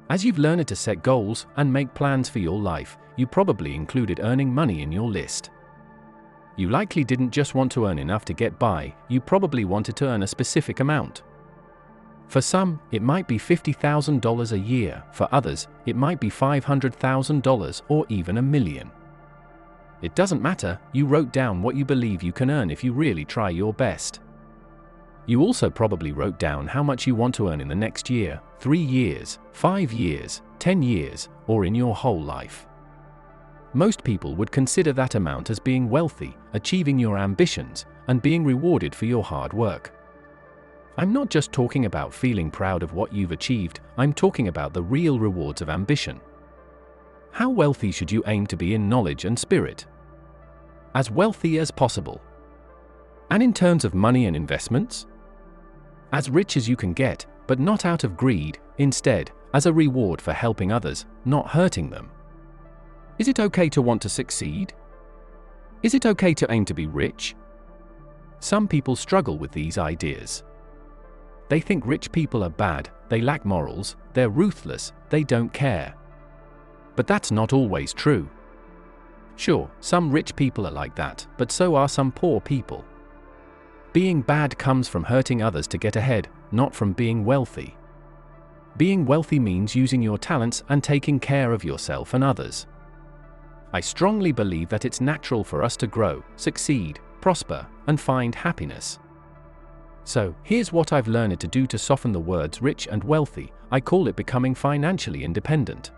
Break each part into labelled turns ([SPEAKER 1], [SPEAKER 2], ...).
[SPEAKER 1] As you've learned to set goals and make plans for your life, you probably included earning money in your list. You likely didn't just want to earn enough to get by, you probably wanted to earn a specific amount. For some, it might be $50,000 a year, for others, it might be $500,000 or even $1 million. It doesn't matter, you wrote down what you believe you can earn if you really try your best. You also probably wrote down how much you want to earn in the next year, 3 years, 5 years, 10 years, or in your whole life. Most people would consider that amount as being wealthy, achieving your ambitions, and being rewarded for your hard work. I'm not just talking about feeling proud of what you've achieved, I'm talking about the real rewards of ambition. How wealthy should you aim to be in knowledge and spirit? As wealthy as possible. And in terms of money and investments? As rich as you can get, but not out of greed, instead, as a reward for helping others, not hurting them. Is it okay to want to succeed? Is it okay to aim to be rich? Some people struggle with these ideas. They think rich people are bad, they lack morals, they're ruthless, they don't care. But that's not always true. Sure, some rich people are like that, but so are some poor people. Being bad comes from hurting others to get ahead, not from being wealthy. Being wealthy means using your talents and taking care of yourself and others. I strongly believe that it's natural for us to grow, succeed, prosper, and find happiness. So, here's what I've learned to do to soften the words rich and wealthy. I call it becoming financially independent.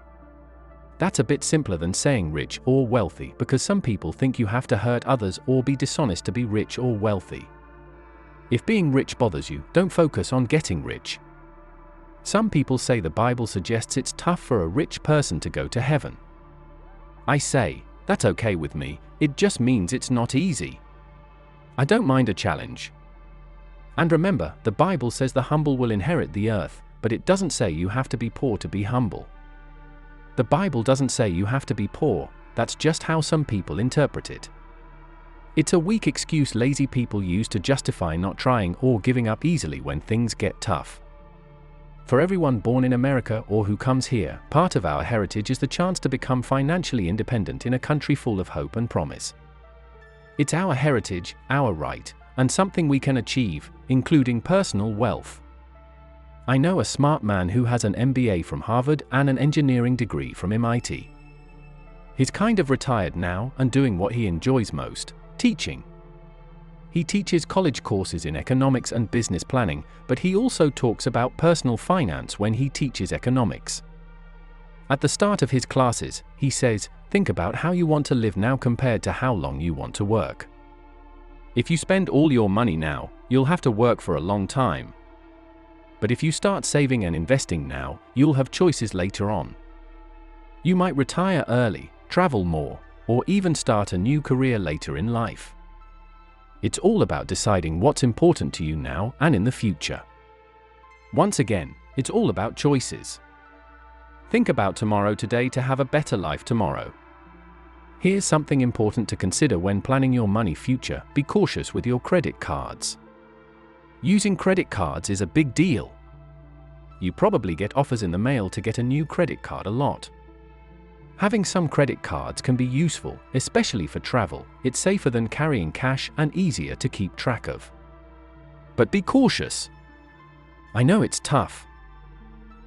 [SPEAKER 1] That's a bit simpler than saying rich or wealthy because some people think you have to hurt others or be dishonest to be rich or wealthy. If being rich bothers you, don't focus on getting rich. Some people say the Bible suggests it's tough for a rich person to go to heaven. I say, that's okay with me, it just means it's not easy. I don't mind a challenge. And remember, the Bible says the humble will inherit the earth, but it doesn't say you have to be poor to be humble. The Bible doesn't say you have to be poor, that's just how some people interpret it. It's a weak excuse lazy people use to justify not trying or giving up easily when things get tough. For everyone born in America or who comes here, part of our heritage is the chance to become financially independent in a country full of hope and promise. It's our heritage, our right, and something we can achieve, including personal wealth. I know a smart man who has an MBA from Harvard and an engineering degree from MIT. He's kind of retired now and doing what he enjoys most, teaching. He teaches college courses in economics and business planning, but he also talks about personal finance when he teaches economics. At the start of his classes, he says, think about how you want to live now compared to how long you want to work. If you spend all your money now, you'll have to work for a long time. But if you start saving and investing now, you'll have choices later on. You might retire early, travel more, or even start a new career later in life. It's all about deciding what's important to you now and in the future. Once again, it's all about choices. Think about tomorrow today to have a better life tomorrow. Here's something important to consider when planning your money future: be cautious with your credit cards. Using credit cards is a big deal. You probably get offers in the mail to get a new credit card a lot. Having some credit cards can be useful, especially for travel. It's safer than carrying cash and easier to keep track of. But be cautious. I know it's tough.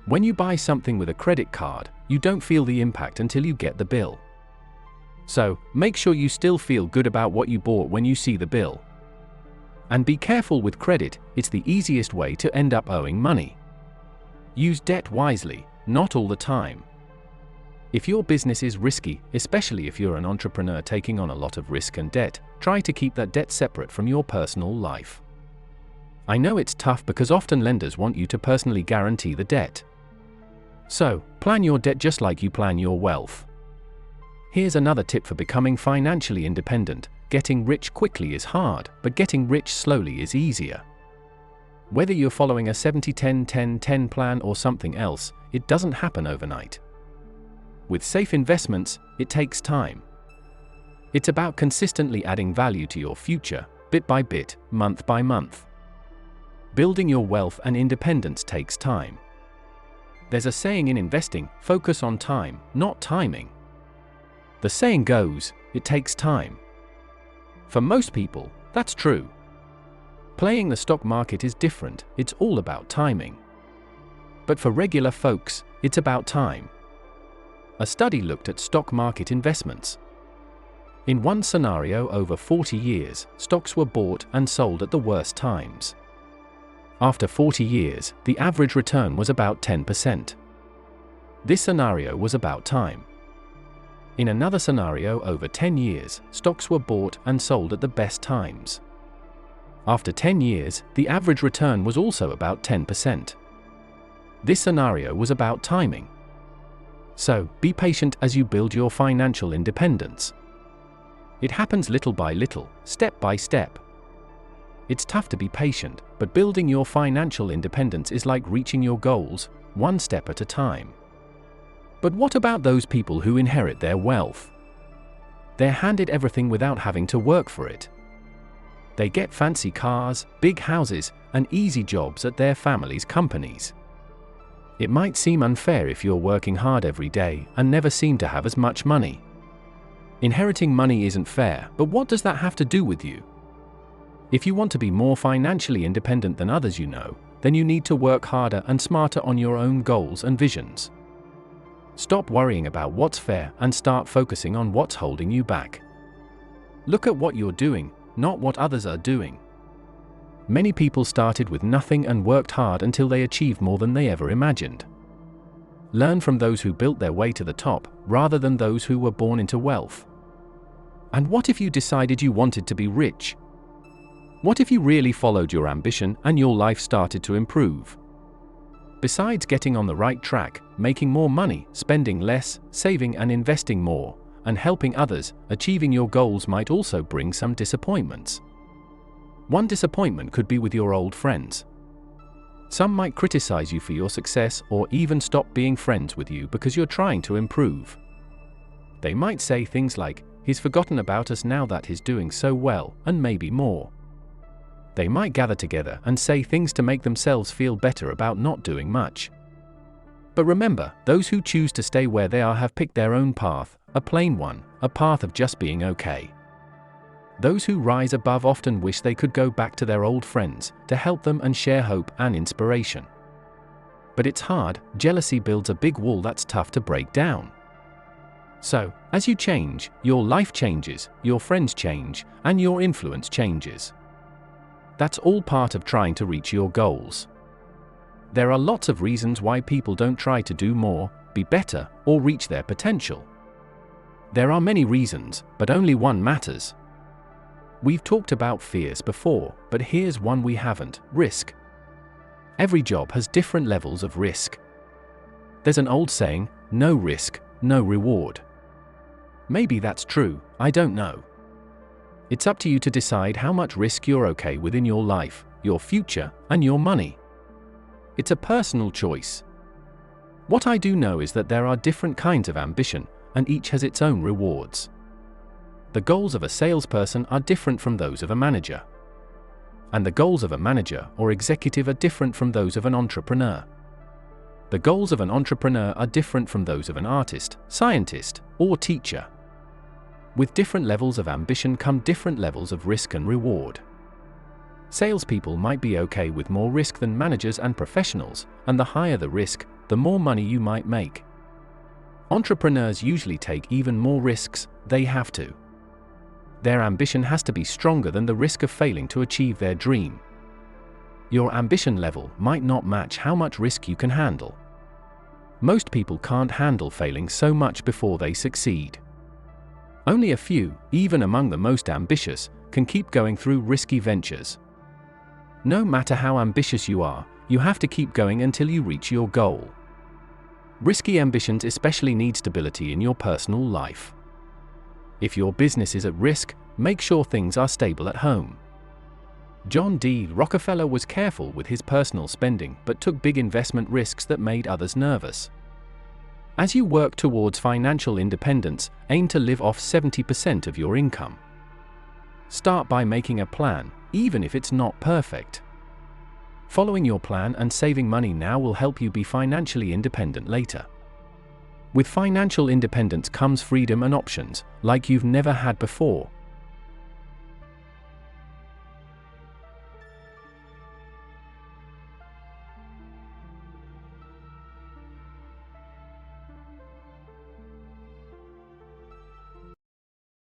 [SPEAKER 1] When you buy something with a credit card, you don't feel the impact until you get the bill. So, make sure you still feel good about what you bought when you see the bill. And be careful with credit, it's the easiest way to end up owing money. Use debt wisely, not all the time. If your business is risky, especially if you're an entrepreneur taking on a lot of risk and debt, try to keep that debt separate from your personal life. I know it's tough because often lenders want you to personally guarantee the debt. So, plan your debt just like you plan your wealth. Here's another tip for becoming financially independent: getting rich quickly is hard, but getting rich slowly is easier. Whether you're following a 70-10-10-10 plan or something else, it doesn't happen overnight. With safe investments, it takes time. It's about consistently adding value to your future, bit by bit, month by month. Building your wealth and independence takes time. There's a saying in investing, focus on time, not timing. The saying goes, it takes time. For most people, that's true. Playing the stock market is different, it's all about timing. But for regular folks, it's about time. A study looked at stock market investments. In one scenario over 40 years, stocks were bought and sold at the worst times. After 40 years, the average return was about 10%. This scenario was about time. In another scenario over 10 years, stocks were bought and sold at the best times. After 10 years, the average return was also about 10%. This scenario was about timing. So, be patient as you build your financial independence. It happens little by little, step by step. It's tough to be patient, but building your financial independence is like reaching your goals, one step at a time. But what about those people who inherit their wealth? They're handed everything without having to work for it. They get fancy cars, big houses, and easy jobs at their family's companies. It might seem unfair if you're working hard every day and never seem to have as much money. Inheriting money isn't fair, but what does that have to do with you? If you want to be more financially independent than others you know, then you need to work harder and smarter on your own goals and visions. Stop worrying about what's fair and start focusing on what's holding you back. Look at what you're doing, not what others are doing. Many people started with nothing and worked hard until they achieved more than they ever imagined. Learn from those who built their way to the top, rather than those who were born into wealth. And what if you decided you wanted to be rich? What if you really followed your ambition and your life started to improve? Besides getting on the right track, making more money, spending less, saving and investing more, and helping others, achieving your goals might also bring some disappointments. One disappointment could be with your old friends. Some might criticize you for your success or even stop being friends with you because you're trying to improve. They might say things like, "He's forgotten about us now that he's doing so well," and maybe more. They might gather together and say things to make themselves feel better about not doing much. But remember, those who choose to stay where they are have picked their own path, a plain one, a path of just being okay. Those who rise above often wish they could go back to their old friends, to help them and share hope and inspiration. But it's hard, jealousy builds a big wall that's tough to break down. So, as you change, your life changes, your friends change, and your influence changes. That's all part of trying to reach your goals. There are lots of reasons why people don't try to do more, be better, or reach their potential. There are many reasons, but only one matters. We've talked about fears before, but here's one we haven't: risk. Every job has different levels of risk. There's an old saying, no risk, no reward. Maybe that's true, I don't know. It's up to you to decide how much risk you're okay with in your life, your future, and your money. It's a personal choice. What I do know is that there are different kinds of ambition, and each has its own rewards. The goals of a salesperson are different from those of a manager. And the goals of a manager or executive are different from those of an entrepreneur. The goals of an entrepreneur are different from those of an artist, scientist, or teacher. With different levels of ambition come different levels of risk and reward. Salespeople might be okay with more risk than managers and professionals, and the higher the risk, the more money you might make. Entrepreneurs usually take even more risks, they have to. Their ambition has to be stronger than the risk of failing to achieve their dream. Your ambition level might not match how much risk you can handle. Most people can't handle failing so much before they succeed. Only a few, even among the most ambitious, can keep going through risky ventures. No matter how ambitious you are, you have to keep going until you reach your goal. Risky ambitions especially need stability in your personal life. If your business is at risk, make sure things are stable at home. John D. Rockefeller was careful with his personal spending but took big investment risks that made others nervous. As you work towards financial independence, aim to live off 70% of your income. Start by making a plan, even if it's not perfect. Following your plan and saving money now will help you be financially independent later. With financial independence comes freedom and options, like you've never had before.